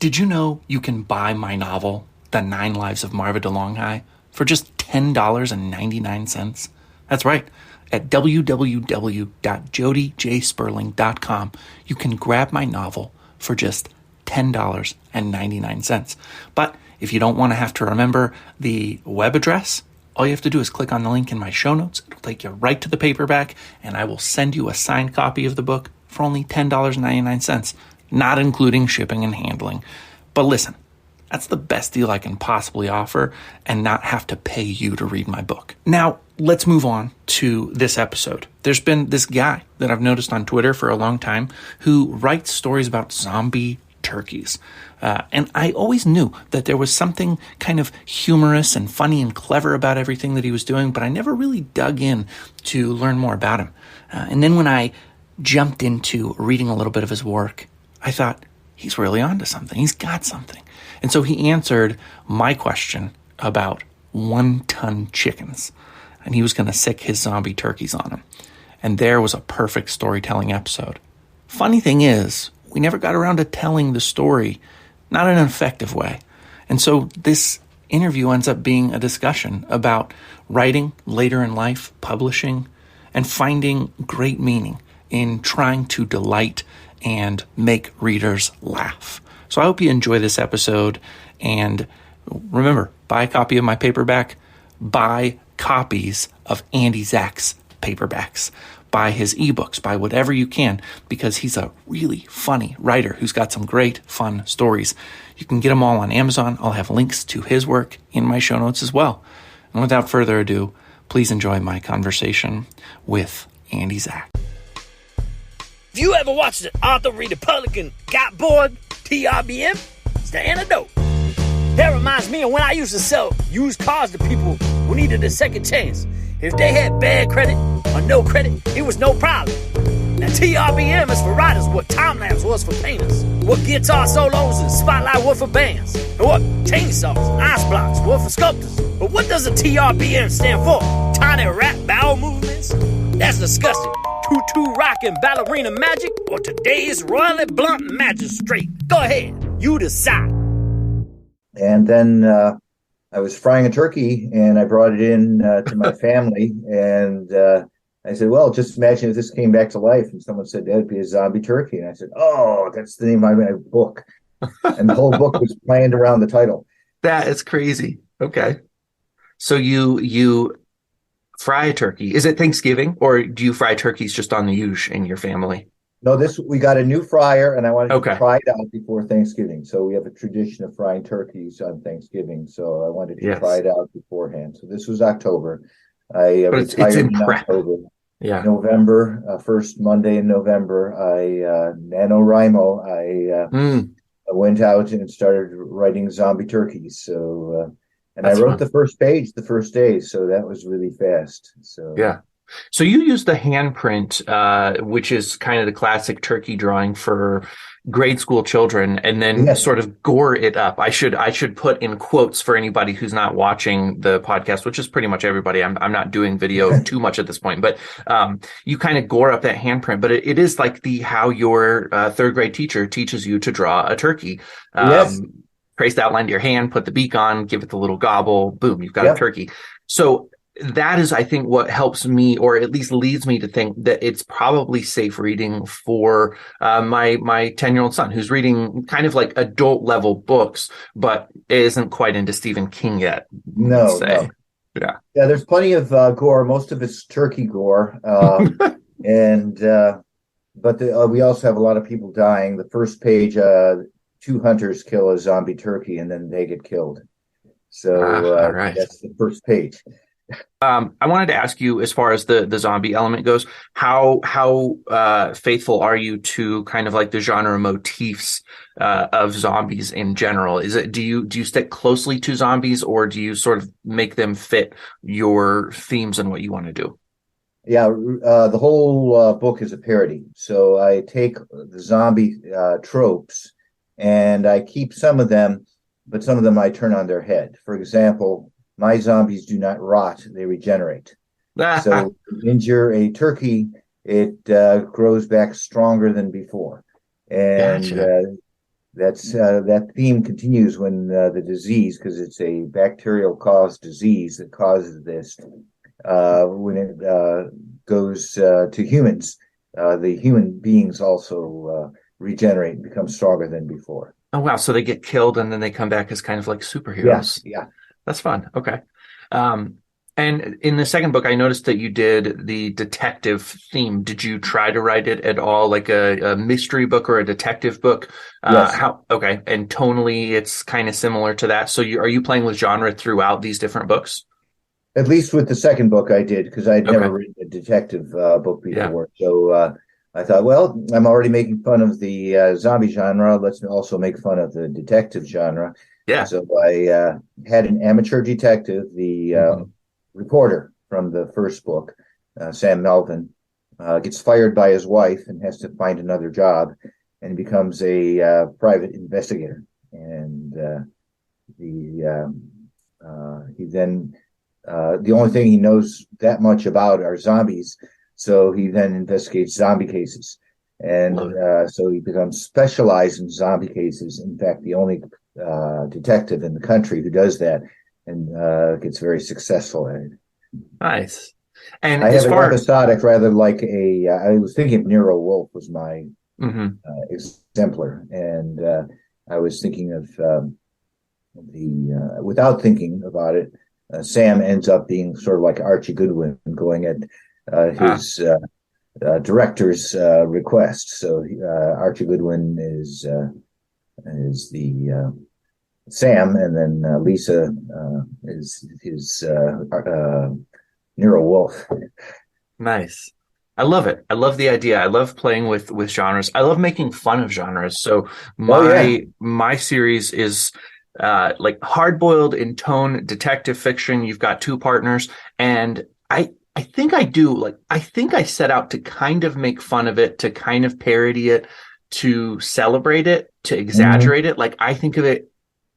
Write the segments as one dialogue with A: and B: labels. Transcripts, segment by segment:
A: Did you know you can buy my novel, The 9 Lives of Marva DeLonghi, for just $10.99? That's right. At www.jodyjsperling.com, you can grab my novel for just $10.99. But if you don't want to have to remember the web address, all you have to do is click on the link in my show notes. It'll take you right to the paperback, and I will send you a signed copy of the book for only $10.99, not including shipping and handling. But listen, that's the best deal I can possibly offer and not have to pay you to read my book. Now, let's move on to this episode. There's been this guy that I've noticed on Twitter for a long time who writes stories about zombie turkeys. And I always knew that there was something kind of humorous and funny and clever about everything that he was doing, but I never really dug in to learn more about him. And then when I jumped into reading a little bit of his work, I thought, he's really onto something. He's got something. And so he answered my question about 1-ton chickens. And he was going to sick his zombie turkeys on them. And there was a perfect storytelling episode. Funny thing is, we never got around to telling the story, not in an effective way. And so this interview ends up being a discussion about writing later in life, publishing, and finding great meaning in trying to delight and make readers laugh. So I hope you enjoy this episode. And remember, buy a copy of my paperback, buy copies of Andy Zach's paperbacks, buy his ebooks, buy whatever you can, because he's a really funny writer who's got some great, fun stories. You can get them all on Amazon. I'll have links to his work in my show notes as well. And without further ado, please enjoy my conversation with Andy Zach.
B: If you ever watched an Arthur read Republican got bored, TRBM, it's the antidote. That reminds me of when I used to sell used cars to people who needed a second chance. If they had bad credit or no credit, it was no problem. Now TRBM is for writers what time-lapse was for painters, what guitar solos and spotlight were for bands, and what chainsaws and ice blocks were for sculptors. But what does a TRBM stand for? Tiny rap bowel movements? That's disgusting. Tutu rockin' ballerina magic or today's royally blunt magistrate? Go ahead, you decide.
C: And then I was frying a turkey and I brought it in to my family. And I said, well, just imagine if this came back to life. And someone said, that'd be a zombie turkey. And I said, oh, that's the name of my book. And the whole book was planned around the title.
A: That is crazy. Okay. So you fry a turkey. Is it Thanksgiving, or do you fry turkeys just on the huge in your family?
C: No, we got a new fryer, and I wanted to try it out before Thanksgiving. So we have a tradition of frying turkeys on Thanksgiving. So I wanted to try it out beforehand. So this was October. I retired in October.
A: Yeah.
C: November, first Monday in November, NaNoWriMo, I went out and started writing zombie turkeys. So and I wrote the first page the first day, so that was really fast. So
A: yeah. So you use the handprint, which is kind of the classic turkey drawing for grade school children, and then sort of gore it up. I should put in quotes for anybody who's not watching the podcast, which is pretty much everybody. I'm not doing video too much at this point, but you kind of gore up that handprint. But it is like how your third grade teacher teaches you to draw a turkey. Trace the outline to your hand, put the beak on, give it the little gobble, boom, you've got a turkey. So that is, I think, what helps me, or at least leads me to think that it's probably safe reading for my 10-year-old son, who's reading kind of like adult level books, but isn't quite into Stephen King yet.
C: No.
A: Yeah.
C: There's plenty of gore. Most of it's turkey gore, and but we also have a lot of people dying. The first page, 2 hunters kill a zombie turkey, and then they get killed. So that's the first page.
A: I wanted to ask you, as far as the zombie element goes, how faithful are you to kind of like the genre motifs of zombies in general? Do you stick closely to zombies, or do you sort of make them fit your themes and what you want to do?
C: Yeah, the whole book is a parody. So I take the zombie tropes and I keep some of them, but some of them I turn on their head. For example, my zombies do not rot, they regenerate. So injure a turkey, it grows back stronger than before. And that theme continues when the disease, because it's a bacterial caused disease that causes this, when it goes to humans, the human beings also regenerate and become stronger than before.
A: Oh, wow. So they get killed and then they come back as kind of like
C: Yeah,
A: superheroes.
C: yeah.
A: That's fun. Okay. Um, and in the second book, I noticed that you did the detective theme. Did you try to write it at all, like a mystery book or a detective book?
C: Yes.
A: Okay. And tonally, it's kind of similar to that. So are you playing with genre throughout these different books?
C: At least with the second book I did, because I'd never
A: Okay.
C: written a detective book
A: Yeah.
C: before. So I thought, well, I'm already making fun of the zombie genre. Let's also make fun of the detective genre.
A: Yeah.
C: So I had an amateur detective, the
A: Hmm.
C: reporter from the first book, Sam Melvin, gets fired by his wife and has to find another job, and becomes a private investigator. And he then the only thing he knows that much about are zombies, so he then investigates zombie cases, and
A: Love it.
C: so he becomes specialized in zombie cases. In fact, the only detective in the country who does that, and gets very successful at it.
A: Nice. And
C: I
A: as
C: have it
A: far,
C: episodic rather like a. I was thinking of Nero Wolfe was my
A: Mhm.
C: exemplar, and I was thinking of the without thinking about it, Sam ends up being sort of like Archie Goodwin, going at
A: Ah,
C: his director's request. So Archie Goodwin is the Sam, and then Lisa is his Nero Wolfe.
A: nice. I love it. I love the idea. I love playing with genres. I love making fun of genres. So
C: Oh yeah.
A: my series is like hard-boiled in tone detective fiction. You've got two partners, and I think I think I set out to kind of make fun of it, to kind of parody it, to celebrate it, to
C: Mm-hmm.
A: exaggerate it. Like I think of it,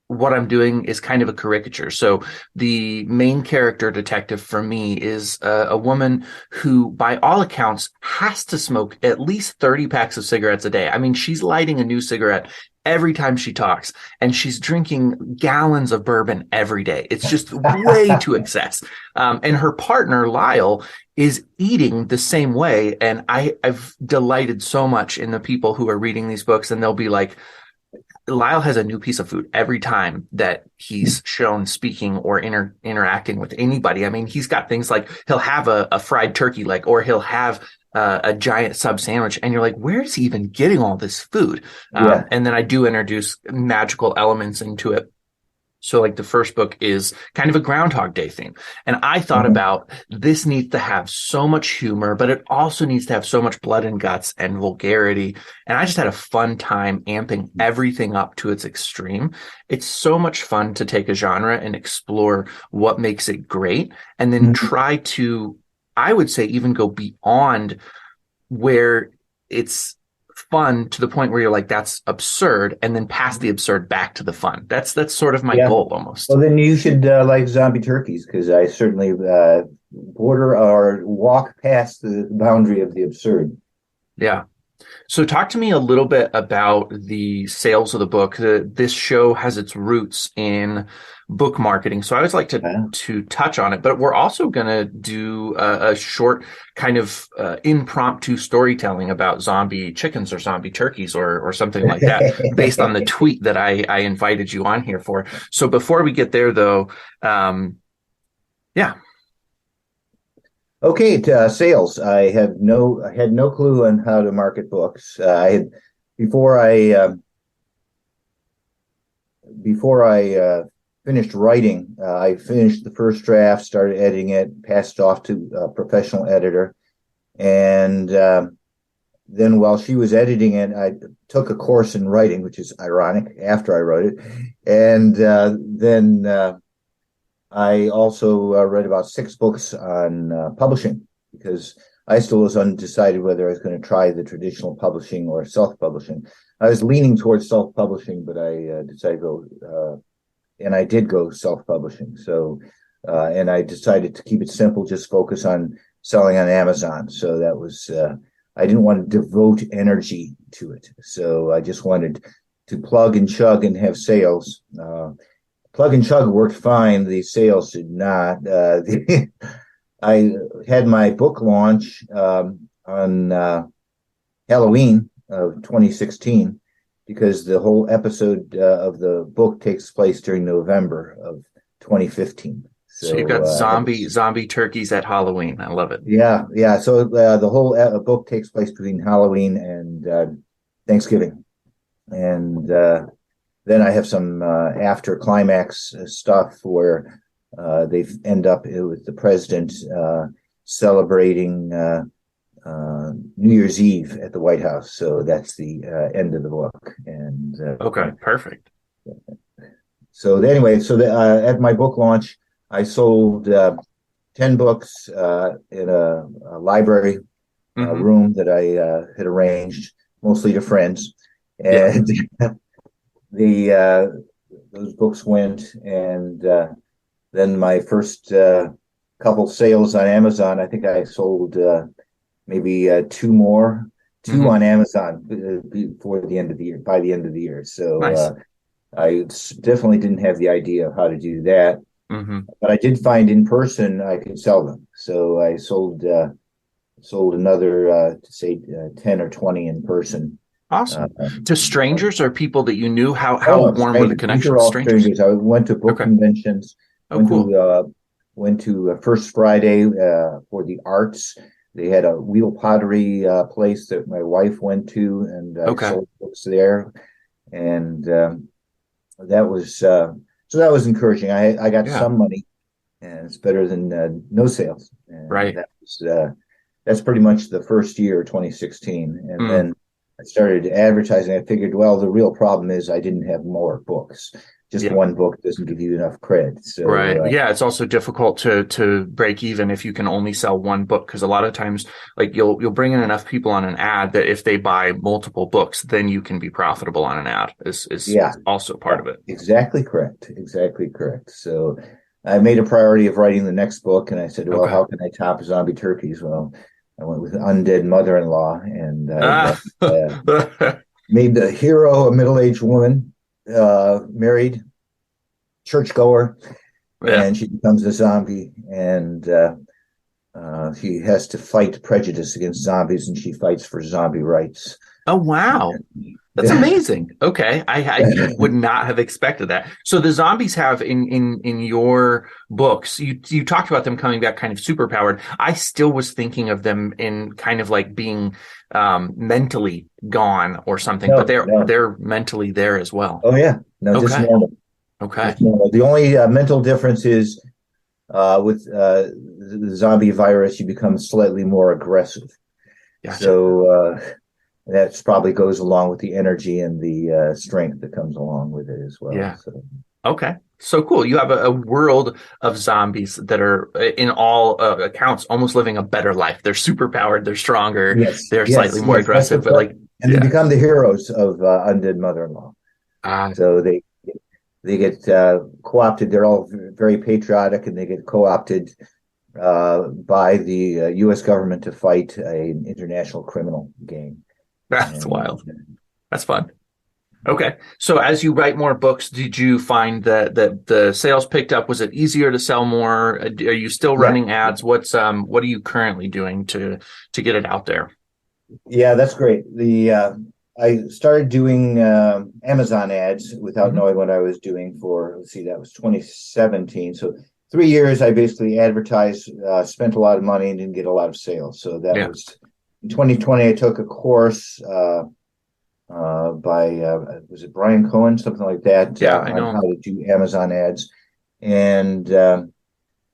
A: what I'm doing is kind of a caricature. So the main character detective for me is a woman who, by all accounts, has to smoke at least 30 packs of cigarettes a day. I mean, she's lighting a new cigarette every time she talks, and she's drinking gallons of bourbon every day. It's just way to excess. And her partner, Lyle, is eating the same way. And I've delighted so much in the people who are reading these books, and they'll be like, Lyle has a new piece of food every time that he's shown speaking or interacting with anybody. I mean, he's got things like he'll have a fried turkey leg, or he'll have a giant sub sandwich, and you're like, where is he even getting all this food?
C: Yeah.
A: And then I do introduce magical elements into it. So like the first book is kind of a Groundhog Day theme. And I thought
C: Mm-hmm.
A: about, this needs to have so much humor, but it also needs to have so much blood and guts and vulgarity. And I just had a fun time amping everything up to its extreme. It's so much fun to take a genre and explore what makes it great, and then
C: Mm-hmm.
A: try to, I would say, even go beyond where it's fun to the point where you're like, that's absurd, and then pass the absurd back to the fun. That's sort of my
C: Yeah.
A: goal almost.
C: Well, then you should like zombie turkeys, because I certainly border or walk past the boundary of the absurd.
A: Yeah. So talk to me a little bit about the sales of the book. This show has its roots in book marketing. So I always like to touch on it, but we're also going to do a short kind of impromptu storytelling about zombie chickens or zombie turkeys, or something like that, based on the tweet that I invited you on here for. So before we get there though, yeah.
C: Okay, sales. I had no clue on how to market books. I had before I before I finished writing. I finished the first draft, started editing it, passed it off to a professional editor, and then while she was editing it, I took a course in writing, which is ironic after I wrote it, and then. I also read about 6 books on publishing, because I still was undecided whether I was going to try the traditional publishing or self-publishing. I was leaning towards self-publishing, but I decided to go, and I did go self-publishing. So, and I decided to keep it simple, just focus on selling on Amazon. So that was, I didn't want to devote energy to it. So I just wanted to plug and chug and have sales. Plug and chug worked fine. The sales did not. I had my book launch on Halloween of 2016 because the whole episode of the book takes place during November of 2015.
A: So you've got zombie turkeys at Halloween. I love it.
C: Yeah. So the whole book takes place between Halloween and Thanksgiving, and then I have some after climax stuff where they end up with the president celebrating New Year's Eve at the White House. So that's the end of the book. And
A: okay, perfect.
C: So anyway, at my book launch, I sold 10 books in a library room that I had arranged, mostly to friends, and those books went, and then my first couple sales on Amazon, I think I sold maybe two on Amazon before the end of the year, by the end of the year. So nice. I definitely didn't have the idea of how to do that, but I did find in person I could sell them. So I sold another, say 10 or 20 in person.
A: Awesome. To strangers or people that you knew? How warm were the connections?
C: These are all strangers. I went to book conventions. Went to First Friday for the arts. They had a wheel pottery place that my wife went to, and I sold books there. And that was encouraging. I got some money, and it's better than no sales. And
A: right.
C: That's pretty much the first year, 2016, and then I started advertising. I figured, well, the real problem is I didn't have more books. Just one book doesn't give you enough credit. So,
A: right. It's also difficult to break even if you can only sell one book, because a lot of times, like you'll bring in enough people on an ad that if they buy multiple books, then you can be profitable on an ad. Is also part of it.
C: Exactly correct. So I made a priority of writing the next book, and I said, well, how can I top Zombie Turkeys? Well, I went with Undead Mother-in-Law, and made the hero a middle-aged woman, married, churchgoer, and she becomes a zombie, and she has to fight prejudice against zombies, and she fights for zombie rights.
A: Oh, wow. That's amazing. Okay. I would not have expected that. So the zombies have in your books, you talked about them coming back kind of superpowered. I still was thinking of them in kind of like being mentally gone or something, but they're mentally there as well.
C: Oh yeah. No, just normal.
A: Okay.
C: Just normal. The only mental difference is with the zombie virus, you become slightly more aggressive. Gotcha. So that probably goes along with the energy and the strength that comes along with it as well.
A: Yeah. So. Okay. So cool. You have a world of zombies that are, in all accounts, almost living a better life. They're superpowered. They're stronger. They're slightly more aggressive. But
C: they become the heroes of Undead Mother-in-Law. So they get co-opted. They're all very patriotic, and they get co-opted by the U.S. government to fight an international criminal gang.
A: That's wild. That's fun. Okay. So as you write more books, did you find that the sales picked up? Was it easier to sell more? Are you still running ads? What are you currently doing to get it out there?
C: Yeah, that's great. I started doing Amazon ads without knowing what I was doing that was 2017. So 3 years I basically advertised, spent a lot of money and didn't get a lot of sales. So that was in 2020. I took a course by was it Brian Cohen, something like that?
A: I know
C: on how to do Amazon ads, and that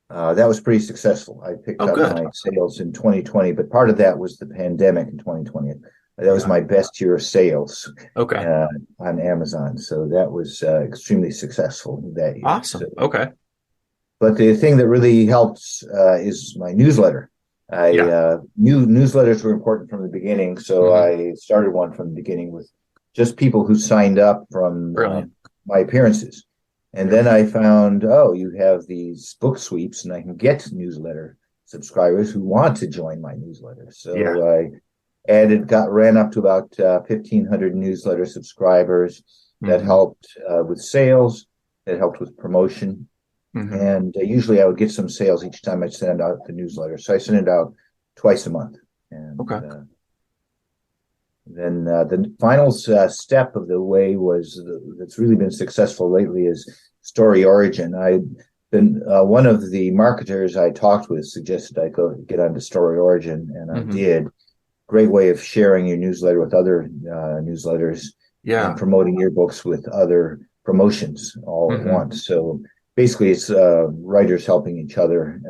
C: was pretty successful. I picked up my sales in 2020, but part of that was the pandemic in 2020. That was my best year of sales. On Amazon, so that was extremely successful that year.
A: Awesome.
C: But the thing that really helps is my newsletter. New newsletters were important from the beginning, so I started one from the beginning with just people who signed up from my appearances, and then I found, you have these book sweeps, and I can get newsletter subscribers who want to join my newsletter. So and it ran up to about 1,500 newsletter subscribers. That helped with sales. That helped with promotion. And usually I would get some sales each time I send out the newsletter. So I send it out twice a month. And then the final step of the way that's really been successful lately is Story Origin. One of the marketers I talked with suggested I go get onto Story Origin, and I did. Great way of sharing your newsletter with other newsletters, and promoting your books with other promotions all at once. So basically, it's writers helping each other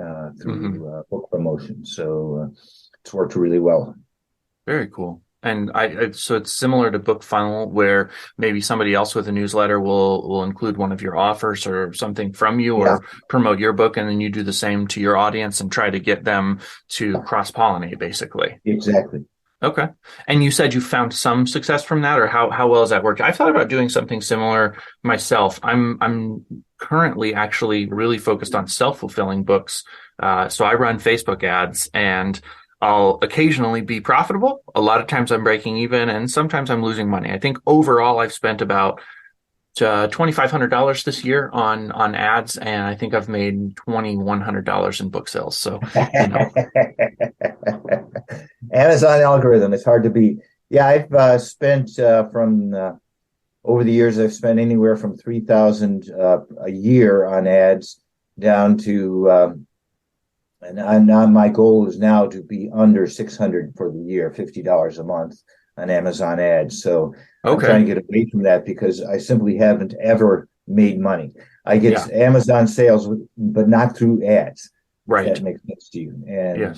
C: through book promotion. So it's worked really well.
A: Very cool. And so it's similar to Book Funnel, where maybe somebody else with a newsletter will include one of your offers or something from you, or promote your book, and then you do the same to your audience and try to get them to cross-pollinate, basically.
C: Exactly.
A: Okay. And you said you found some success from that, or how well has that worked? I've thought about doing something similar myself. I'm currently actually really focused on self-fulfilling books. So I run Facebook ads, and I'll occasionally be profitable. A lot of times I'm breaking even, and sometimes I'm losing money. I think overall I've spent about $2,500 this year on ads, and I think I've made $2,100 in book sales. So,
C: Amazon algorithm, it's hard to beat. Yeah, I've spent over the years, I've spent anywhere from $3,000 a year on ads down to and my goal is now to be under $600 for the year, $50 a month on Amazon ads. So I'm trying to get away from that because I simply haven't ever made money. I get Amazon sales, but not through ads.
A: Right.
C: If that makes sense to you. And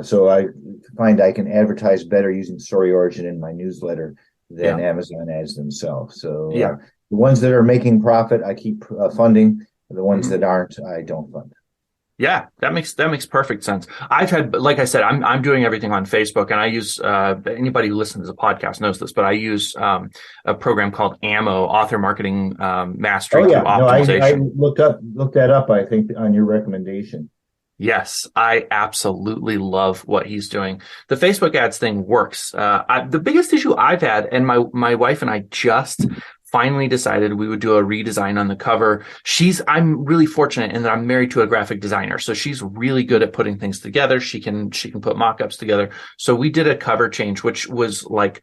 C: so I find I can advertise better using Story Origin in my newsletter than Amazon ads themselves. So the ones that are making profit, I keep funding. The ones that aren't, I don't fund.
A: Yeah, that makes perfect sense. I've had, like I said, I'm doing everything on Facebook, and I use anybody who listens to the podcast knows this, but I use a program called AMO, Author Marketing Mastery through Optimization.
C: I looked that up. I think on your recommendation.
A: Yes, I absolutely love what he's doing. The Facebook ads thing works. The biggest issue I've had, and my wife and I just finally decided we would do a redesign on the cover. I'm really fortunate in that I'm married to a graphic designer. So she's really good at putting things together. She can put mock-ups together. So we did a cover change, which was like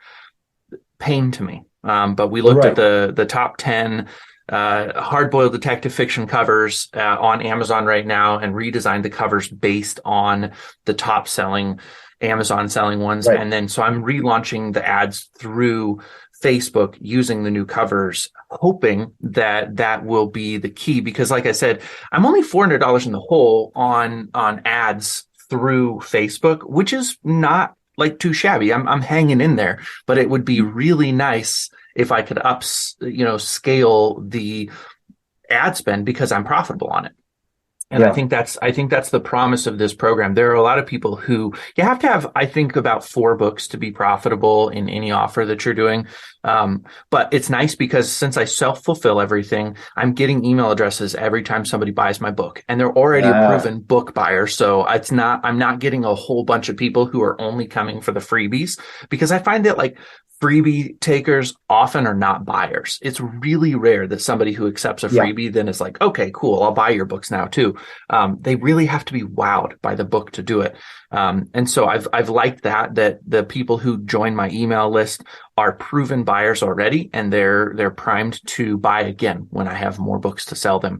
A: pain to me. But we looked at the top 10 hard-boiled detective fiction covers on Amazon right now, and redesigned the covers based on the top selling Amazon selling ones. And then so I'm relaunching the ads through Facebook using the new covers, hoping that will be the key, because like I said, I'm only $400 in the hole on ads through Facebook, which is not like too shabby. I'm hanging in there, but it would be really nice if I could scale the ad spend, because I'm profitable on it. And I think that's the promise of this program. There are a lot of people who you have to have, I think, about 4 books to be profitable in any offer that you're doing. But it's nice because since I self-fulfill everything, I'm getting email addresses every time somebody buys my book, and they're already a proven book buyer. So I'm not getting a whole bunch of people who are only coming for the freebies, because I find that like freebie takers often are not buyers. It's really rare that somebody who accepts a freebie then is like, okay, cool, I'll buy your books now too. They really have to be wowed by the book to do it. And so I've liked that the people who join my email list are proven buyers already, and they're primed to buy again when I have more books to sell them.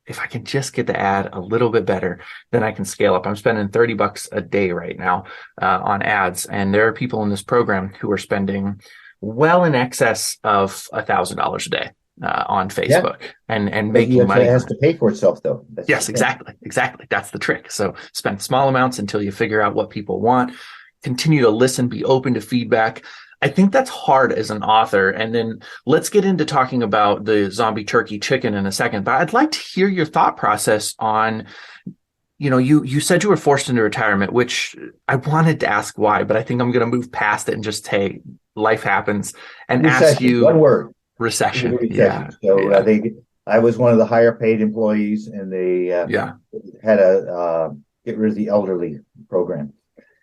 A: If I can just get the ad a little bit better, then I can scale up. I'm spending $30 a day right now on ads, and there are people in this program who are spending well in excess of $1,000 a day on Facebook and making money.
C: It has to pay for itself, though.
A: Yes, exactly. That's the trick. So spend small amounts until you figure out what people want. Continue to listen, be open to feedback. I think that's hard as an author. And then let's get into talking about the zombie turkey chicken in a second. But I'd like to hear your thought process on, you said you were forced into retirement, which I wanted to ask why, but I think I'm going to move past it and just say life happens and ask you.
C: One word.
A: Recession.
C: So I was one of the higher paid employees, and they had a get rid of the elderly program.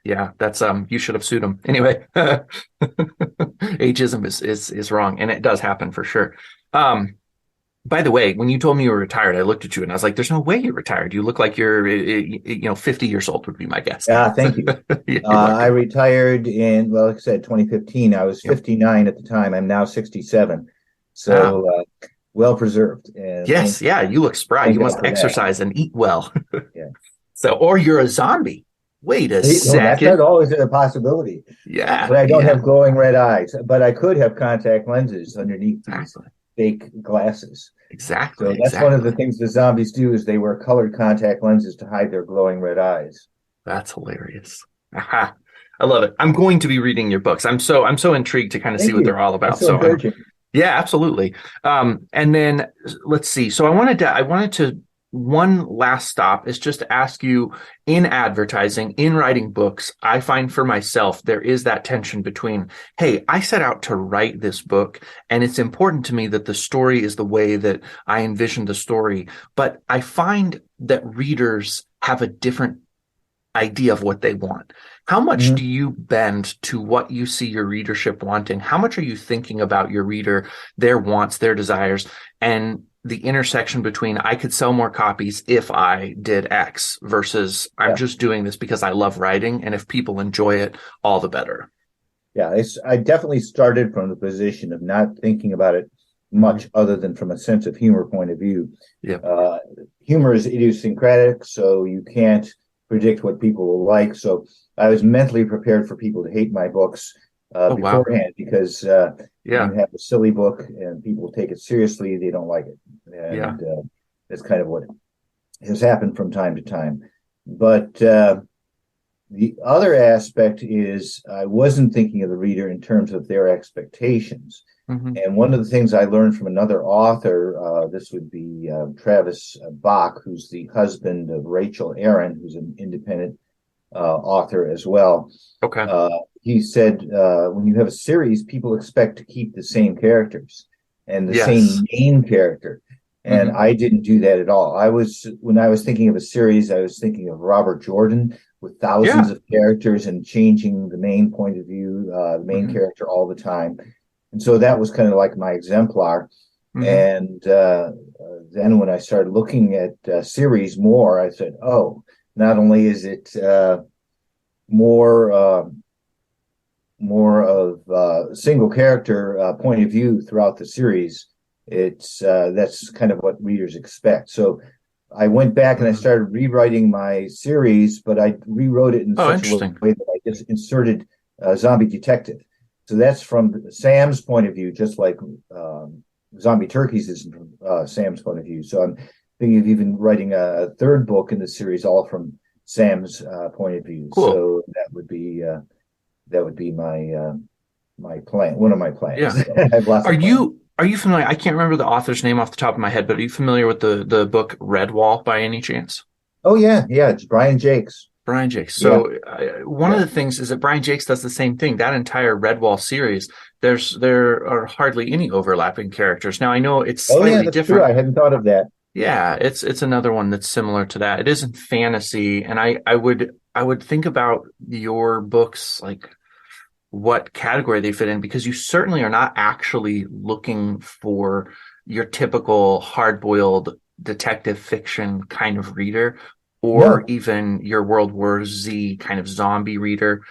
A: Yeah, that's you should have sued him. Anyway, ageism is wrong, and it does happen for sure. Um, by the way, when you told me you were retired, I looked at you and I was like, "There's no way you're retired. You look like you're, 50 years old would be my guess."
C: Yeah, thank you.
A: Yeah, you're
C: I
A: welcome.
C: retired in, well, like I said, 2015. I was
A: Yep.
C: 59 at the time. I'm now 67.
A: Oh,
C: So well preserved. And
A: yes, yeah, you look spry.
C: thank
A: You
C: God
A: must
C: for that.
A: exercise and eat well.
C: Yeah.
A: So, or you're a zombie. Wait a
C: No, that's not
A: second.
C: always a possibility.
A: Yeah,
C: But I don't
A: yeah,
C: have glowing red eyes. But I could have contact lenses underneath these
A: exactly,
C: fake glasses.
A: exactly,
C: So that's one of the
A: exactly.
C: things the zombies do is they wear colored contact lenses to hide their glowing red eyes.
A: That's hilarious. Aha. I love it. I'm going to be reading your books. I'm so intrigued to kind of see
C: Thank
A: what
C: you.
A: they're all
C: That's
A: about.
C: so
A: So I'm
C: encouraging.
A: Yeah, absolutely. And then let's see. So I wanted to one last stop is just to ask you in advertising, in writing books, I find for myself there is that tension between, hey, I set out to write this book, and it's important to me that the story is the way that I envisioned the story. But I find that readers have a different idea of what they want. How much do
C: Mhm.
A: you bend to what you see your readership wanting? How much are you thinking about your reader, their wants, their desires, and the intersection between I could sell more copies if I did X versus I'm
C: Yeah.
A: just doing this because I love writing, and if people enjoy it, all the better.
C: Yeah. I definitely started from the position of not thinking about it
A: Mhm.
C: much other than from a sense of humor point of view.
A: Yeah.
C: Uh, Humor is idiosyncratic, so you can't predict what people will like. So I was mentally prepared for people to hate my books
A: Oh, wow.
C: beforehand because when you
A: Yeah.
C: have a silly book and people take it seriously, they don't like it.
A: Yeah.
C: And that's kind of what has happened from time to time. But the other aspect is I wasn't thinking of the reader in terms of their expectations.
A: Hmm.
C: And one of the things I learned from another author, this would be Travis Bach, who's the husband of Rachel Aaron, who's an independent author as well.
A: Okay.
C: Uh, he said, when you have a series, people expect to keep the same characters and the
A: Yes.
C: same main character. And
A: Hmm.
C: I didn't do that at all. When I was thinking of a series, I was thinking of Robert Jordan with thousands
A: Yeah.
C: of characters and changing the main point of view, the main
A: Hmm.
C: character all the time. And so that was kind of like my exemplar.
A: Hmm.
C: And then when I started looking at series more, I said, oh, not only is it more more of single character point of view throughout the series, it's that's kind of what readers expect. So I went back and I
A: Hmm.
C: started rewriting my series, but I rewrote it in
A: Oh,
C: such a way
A: interesting.
C: that I just inserted zombie detective. So that's from Sam's point of view, just like zombie turkeys is from Sam's point of view. So I'm thinking of even writing a third book in the series, all from Sam's point of view.
A: Cool.
C: So that would be my my plan, one of my plans.
A: Yeah.
C: I have lots
A: Are
C: of plans.
A: you familiar? I can't remember the author's name off the top of my head, but are you familiar with the book Redwall by any chance?
C: Oh yeah, yeah, it's Brian Jakes.
A: Brian Jakes.
C: Yeah,
A: So one of
C: yeah.
A: the things is that Brian Jakes does the same thing. That entire Redwall series, there are hardly any overlapping characters. Now I know it's
C: Oh yeah,
A: slightly
C: that's true.
A: different.
C: I hadn't thought of that.
A: Yeah, it's another one that's similar to that. It isn't fantasy, and I would think about your books like what category they fit in because you certainly are not actually looking for your typical hard-boiled detective fiction kind of reader or
C: No,
A: even your World War Z kind of zombie reader.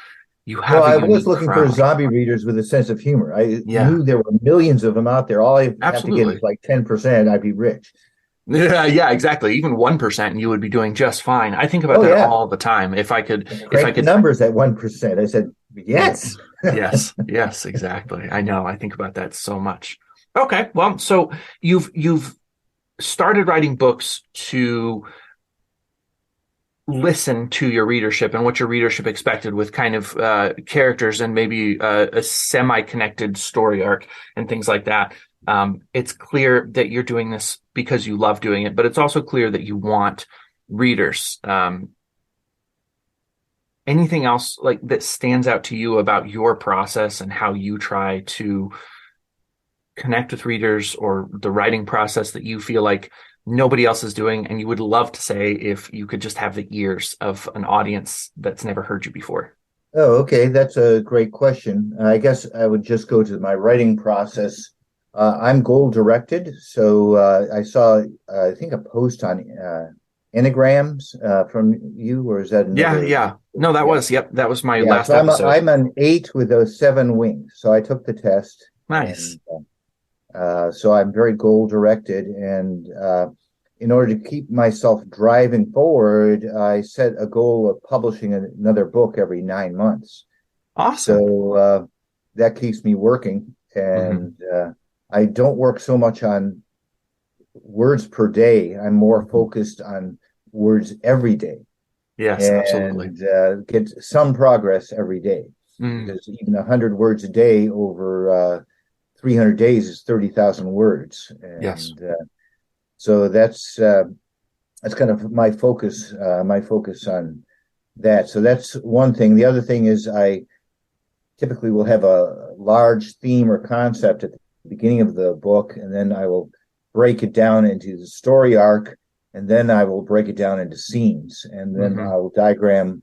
A: You
C: no,
A: have a
C: I was
A: unique
C: looking for
A: crowd.
C: zombie readers with a sense of humor. I
A: Yeah,
C: knew there were millions of them out there. All I have to get is
A: absolutely.
C: like 10%, I'd be rich.
A: Yeah, yeah, exactly. Even 1% and you would be doing just fine. I think about
C: Oh
A: that
C: yeah,
A: all the time. If I
C: crank the
A: could,
C: numbers at 1%. I said yes.
A: yes, yes, exactly. I know. I think about that so much. Okay, well, so you've started writing books to listen to your readership and what your readership expected with kind of characters and maybe a semi-connected story arc and things like that. It's clear that you're doing this because you love doing it, but it's also clear that you want readers. Anything else like that stands out to you about your process and how you try to connect with readers or the writing process that you feel like nobody else is doing and you would love to say if you could just have the ears of an audience that's never heard you before?
C: Oh, okay. That's a great question. I guess I would just go to my writing process. I'm goal directed. So I saw, I think, a post on enneagrams from you, or is that
A: Yeah,
C: another?
A: yeah. No,
C: Yeah.
A: that was my
C: Yeah.
A: last
C: So
A: episode.
C: I'm an 8 with those 7 wings. So I took the test,
A: Nice.
C: and so I'm very goal directed. And in order to keep myself driving forward, I set a goal of publishing another book every 9 months.
A: Awesome.
C: So that keeps me working.
A: Hmm.
C: And I don't work so much on words per day. I'm more
A: Hmm.
C: focused on words every day
A: Yes, absolutely.
C: and get some progress every day.
A: Mm,
C: Because even 100 words a day over 300 days is 30,000 words.
A: yes.
C: And so that's kind of my focus on that. So that's one thing. The other thing is I typically will have a large theme or concept at the beginning of the book, and then I will break it down into the story arc, and then I will break it down into scenes, and then
A: Hmm.
C: I'll diagram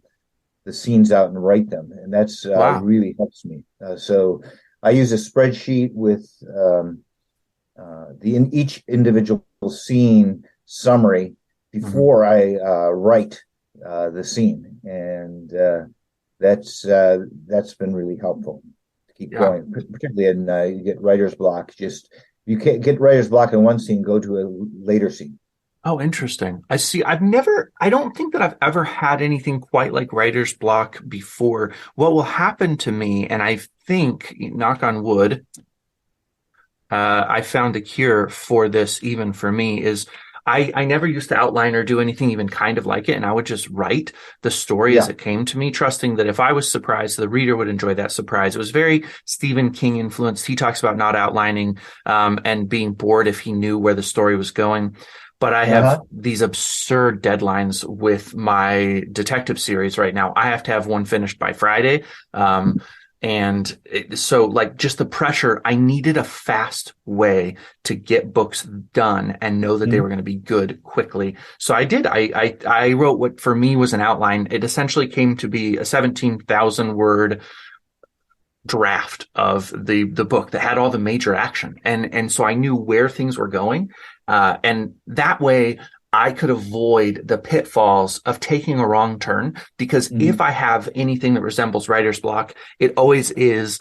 C: the scenes out and write them, and that's
A: Wow.
C: really helps me. So I use a spreadsheet with the in each individual scene summary
A: Hmm.
C: before I write the scene, and that's been really helpful to keep
A: Yeah.
C: going, particularly in you get writer's block. Just you can't get writer's block in one scene, go to a later scene.
A: Oh, interesting. I see. I don't think that I've ever had anything quite like writer's block before. What will happen to me, and I think, knock on wood, I found a cure for this even for me is I never used to outline or do anything even kind of like it. And I would just write the story as
C: Yeah.
A: it came to me, trusting that if I was surprised, the reader would enjoy that surprise. It was very Stephen King influenced. He talks about not outlining and being bored if he knew where the story was going. But I have
C: Uh-huh.
A: these absurd deadlines with my detective series right now. I have to have one finished by Friday. So like just the pressure, I needed a fast way to get books done and know that they
C: Mhm.
A: were going to be good quickly. So I did. I wrote what for me was an outline. It essentially came to be a 17,000 word draft of the book that had all the major action. And so I knew where things were going. And that way I could avoid the pitfalls of taking a wrong turn because if
C: Mhm.
A: I have anything that resembles writer's block, it always is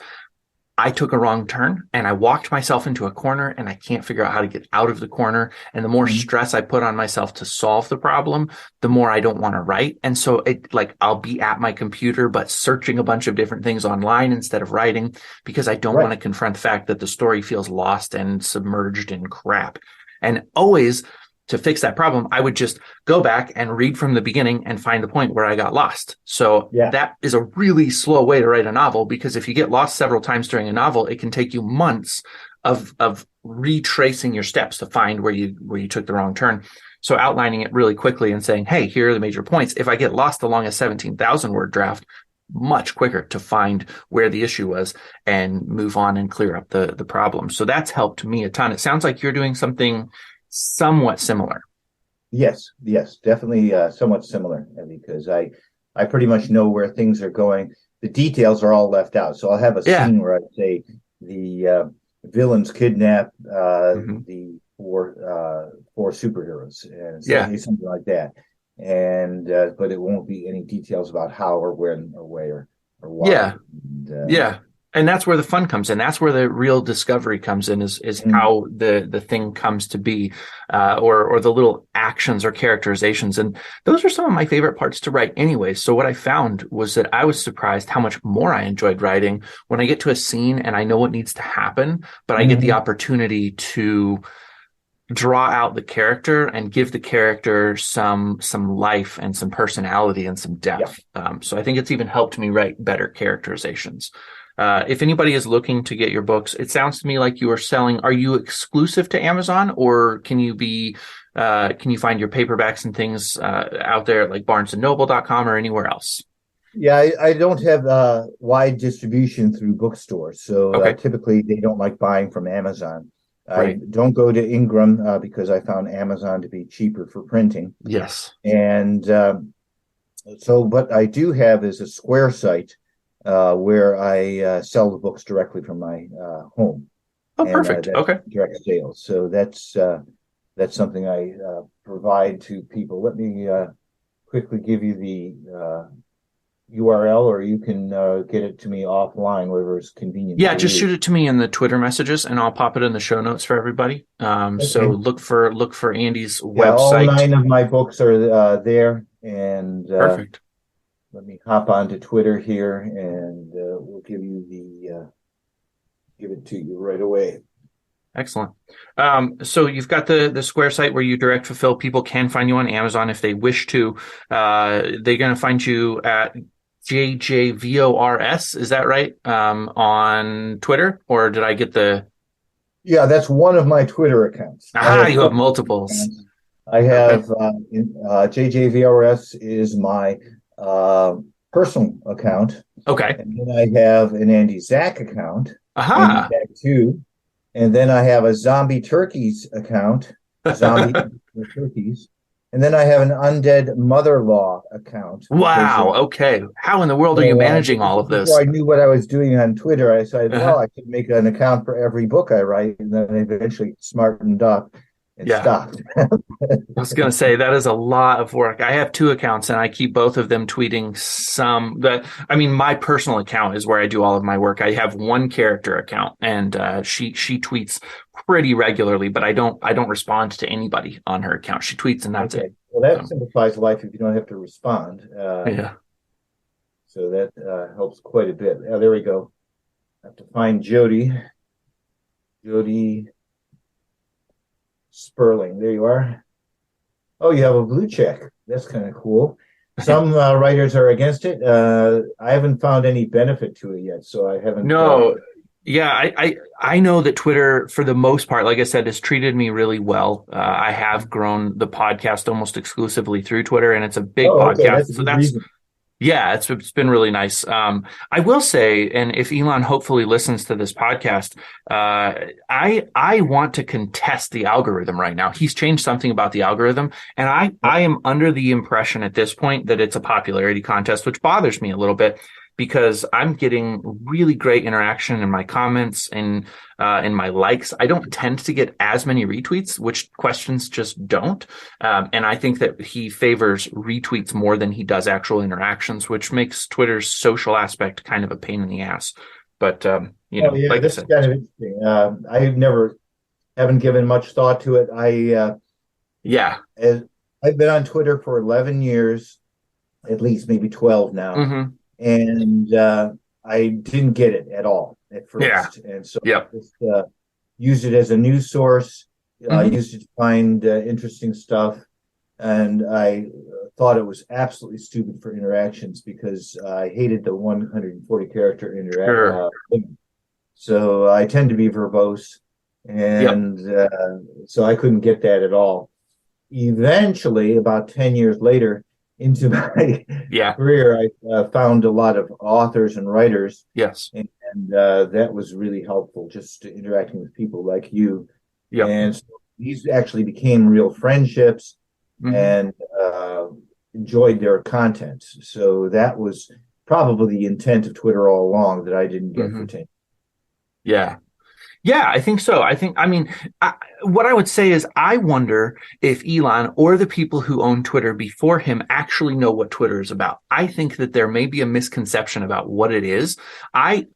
A: I took a wrong turn and I walked myself into a corner and I can't figure out how to get out of the corner. And the more
C: Mhm.
A: stress I put on myself to solve the problem, the more I don't want to write. And so it like I'll be at my computer, but searching a bunch of different things online instead of writing because I don't want
C: Right.
A: to confront the fact that the story feels lost and submerged in crap. And always to fix that problem, I would just go back and read from the beginning and find the point where I got lost. So
C: Yeah.
A: that is a really slow way to write a novel because if you get lost several times during a novel, it can take you months of retracing your steps to find where you took the wrong turn. So outlining it really quickly and saying, hey, here are the major points. If I get lost along a 17,000 word draft, much quicker to find where the issue was and move on and clear up the problem. So that's helped me a ton. It sounds like you're doing something somewhat similar.
C: Yes. Yes. Definitely somewhat similar because I pretty much know where things are going. The details are all left out. So I'll have a
A: Yeah.
C: scene where I say the villains kidnap
A: Hmm.
C: the four superheroes and
A: Yeah.
C: something like that. And but it won't be any details about how or when or where or why.
A: Yeah.
C: And,
A: Yeah. And that's where the fun comes in. That's where the real discovery comes in is
C: mm,
A: how the thing comes to be, or the little actions or characterizations. And those are some of my favorite parts to write anyway. So what I found was that I was surprised how much more I enjoyed writing when I get to a scene and I know what needs to happen, but I get the
C: mhm.
A: opportunity to draw out the character and give the character some life and some personality and some
C: Yeah.
A: depth. So I think it's even helped me write better characterizations. If anybody is looking to get your books, it sounds to me like you are selling. Are you exclusive to Amazon, or can you find your paperbacks and things out there at like BarnesandNoble.com or anywhere else?
C: Yeah, I don't have wide distribution through bookstores, so
A: Okay,
C: typically they don't like buying from Amazon. I
A: right.
C: don't go to Ingram because I found Amazon to be cheaper for printing,
A: Yes.
C: and so what I do have is a Square site where I sell the books directly from my home,
A: Oh,
C: and
A: perfect.
C: that's
A: Okay.
C: direct sales. So that's something I provide to people. Let me quickly give you the URL, or you can get it to me offline, whatever is convenient
A: Yeah,
C: for
A: just
C: you.
A: shoot it to me in the Twitter messages and I'll pop it in the show notes for everybody. So
C: Okay.
A: look for Andy's
C: Yeah, all
A: website.
C: 9 of my books are there, and
A: Perfect.
C: let me hop onto Twitter here, and we'll give it to you right away.
A: Excellent. So you've got the Square site where you direct fulfill. People can find you on Amazon if they wish to. They're going to find you at JJVORS. Is that right? On Twitter, or did I get the?
C: Yeah, that's one of my Twitter accounts. I
A: Ah,
C: have
A: you have
C: four
A: multiples.
C: accounts. I
A: Okay.
C: have JJVRS is my uh, personal account,
A: Okay.
C: and then I have an Andy Zach account, Andy
A: Aha.
C: Zach 2, and then I have a Zombie Turkeys account, Zombie Turkeys, and then I have an Undead Mother-in-law account because
A: Wow. Okay. How in the world are you
C: so
A: managing all of
C: before
A: this?
C: I knew what I was doing on Twitter, I said, well,
A: Uh-huh.
C: I could make an account for every book I write, and then I eventually smartened up and
A: Yeah.
C: stopped.
A: I was going to say that is a lot of work. I have two accounts and I keep both of them tweeting my personal account is where I do all of my work. I have one character account and she tweets pretty regularly, but I don't respond to anybody on her account. She tweets and that's
C: Okay,
A: it.
C: well, that
A: So,
C: simplifies life if you don't have to respond.
A: yeah.
C: So that helps quite a bit. There we go. I have to find Jody. Jody Sperling. There you are. Oh, you have a blue check. That's kind of cool. Some writers are against it. I haven't found any benefit to it yet, so I haven't.
A: No, yeah, I know that Twitter, for the most part, like I said, has treated me really well. I have grown the podcast almost exclusively through Twitter, and it's a big
C: Oh, okay,
A: podcast.
C: that's a
A: So
C: good
A: that's
C: reason.
A: yeah, it's been really nice. I will say, and if Elon hopefully listens to this podcast, I want to contest the algorithm right now. He's changed something about the algorithm, and I am under the impression at this point that it's a popularity contest, which bothers me a little bit because I'm getting really great interaction in my comments and in my likes. I don't tend to get as many retweets, which questions just don't. And I think that he favors retweets more than he does actual interactions, which makes Twitter's social aspect kind of a pain in the ass. But
C: Oh, yeah,
A: like I
C: this is
A: said,
C: kind of interesting. Haven't given much thought to it.
A: yeah,
C: As I've been on Twitter for 11 years, at least maybe 12 now,
A: hmm
C: and I didn't get it at all at
A: yeah,
C: first, and so I
A: yep,
C: just used it as a news source. I
A: hmm
C: used it to find interesting stuff, and I thought it was absolutely stupid for interactions because I hated the 140 character interact
A: sure,
C: limit. So I tend to be verbose,
A: yep,
C: and so I couldn't get that at all. Eventually, about 10 years later into my
A: yeah,
C: career, I found a lot of authors and writers,
A: yes,
C: and that was really helpful, just interacting with people like you.
A: yep,
C: And so these actually became real friendships,
A: hmm
C: and enjoyed their content. So that was probably the intent of Twitter all along that I didn't get for
A: hmm
C: 10.
A: yeah. Yeah, I think so. What I would say is I wonder if Elon or the people who own Twitter before him actually know what Twitter is about. I think that there may be a misconception about what it is. I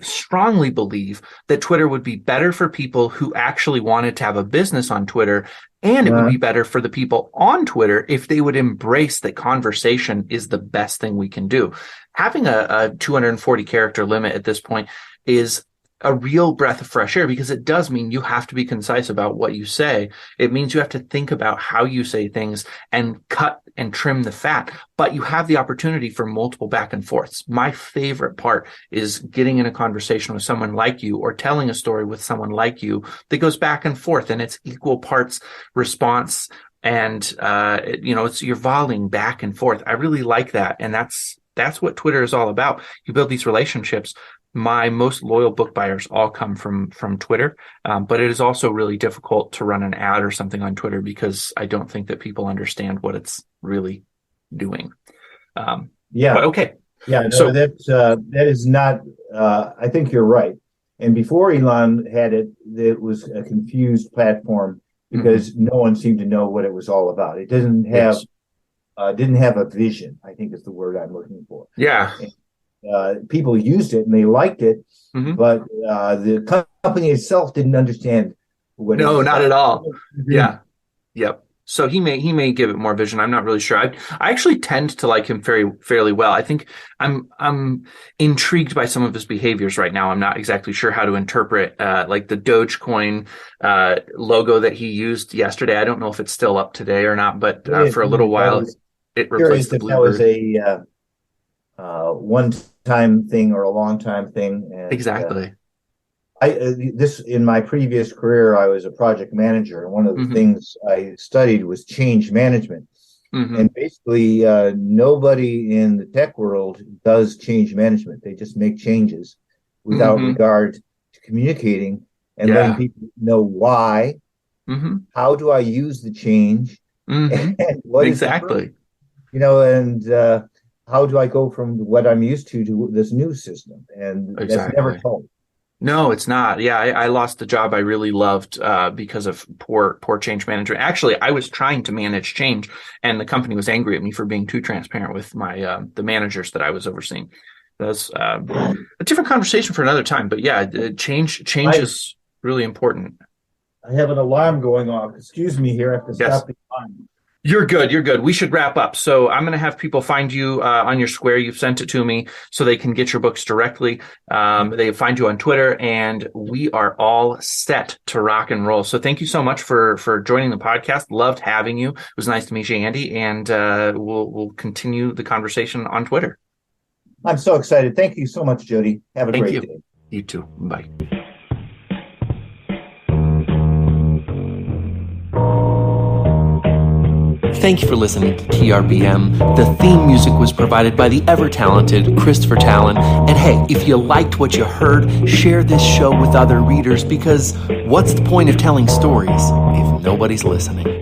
A: strongly believe that Twitter would be better for people who actually wanted to have a business on Twitter, and it would
C: Uh,
A: be better for the people on Twitter if they would embrace that conversation is the best thing we can do. Having a 240 character limit at this point is a real breath of fresh air because it does mean you have to be concise about what you say. It means you have to think about how you say things and cut and trim the fat, but you have the opportunity for multiple back and forths. My favorite part is getting in a conversation with someone like you or telling a story with someone like you that goes back and forth and it's equal parts response and it's you're volleying back and forth. I really like that, and that's what Twitter is all about. You build these relationships. My most loyal book buyers all come from Twitter, but it is also really difficult to run an ad or something on Twitter because I don't think that people understand what it's really doing. Um, but
C: yeah.
A: okay.
C: Yeah, no,
A: So,
C: that is not. I think you're right. And before Elon had it, it was a confused platform because no one seemed to know what it was all about. It
A: yes.
C: didn't have a vision, I think is the word I'm looking for.
A: Yeah.
C: And, people used it and they liked it,
A: Hmm.
C: but the company itself didn't understand what it
A: No,
C: was
A: not at
C: about.
A: all. Yeah. Yep. So he may give it more vision. I'm not really sure. I actually tend to like him fairly well. I think I'm intrigued by some of his behaviors right now. I'm not exactly sure how to interpret like the Dogecoin logo that he used yesterday. I don't know if it's still up today or not, but for a little
C: I
A: while
C: was
A: it replaced
C: curious
A: the
C: if that was
A: Bluebird.
C: a one-time thing or a long-time thing. And
A: Exactly.
C: this in my previous career, I was a project manager, and one of the
A: Hmm.
C: things I studied was change management.
A: Hmm.
C: And basically, nobody in the tech world does change management. They just make changes without
A: Hmm.
C: regard to communicating and letting
A: Yeah.
C: people know why.
A: Hmm.
C: How do I use the change,
A: Hmm.
C: and what is the purpose?
A: Exactly.
C: And how do I go from what I'm used to this new system? And that's never
A: Exactly.
C: told.
A: No, it's not. Yeah, I lost the job I really loved because of poor change management. Actually, I was trying to manage change, and the company was angry at me for being too transparent with my the managers that I was overseeing. That's a different conversation for another time. But yeah, change
C: I
A: is really important.
C: I have an alarm going off. Excuse me here. I have to
A: Yes.
C: stop the alarm.
A: You're good. You're good. We should wrap up. So I'm going to have people find you on your Square. You've sent it to me so they can get your books directly. They find you on Twitter, and we are all set to rock and roll. So thank you so much for joining the podcast. Loved having you. It was nice to meet you, Andy, and we'll continue the conversation on Twitter.
C: I'm so excited. Thank you so much, Jody. Have a
A: Thank
C: great
A: you.
C: day.
A: You too. Bye. Thank you for listening to TRBM. The theme music was provided by the ever-talented Christopher Talon. And hey, if you liked what you heard, share this show with other readers, because what's the point of telling stories if nobody's listening?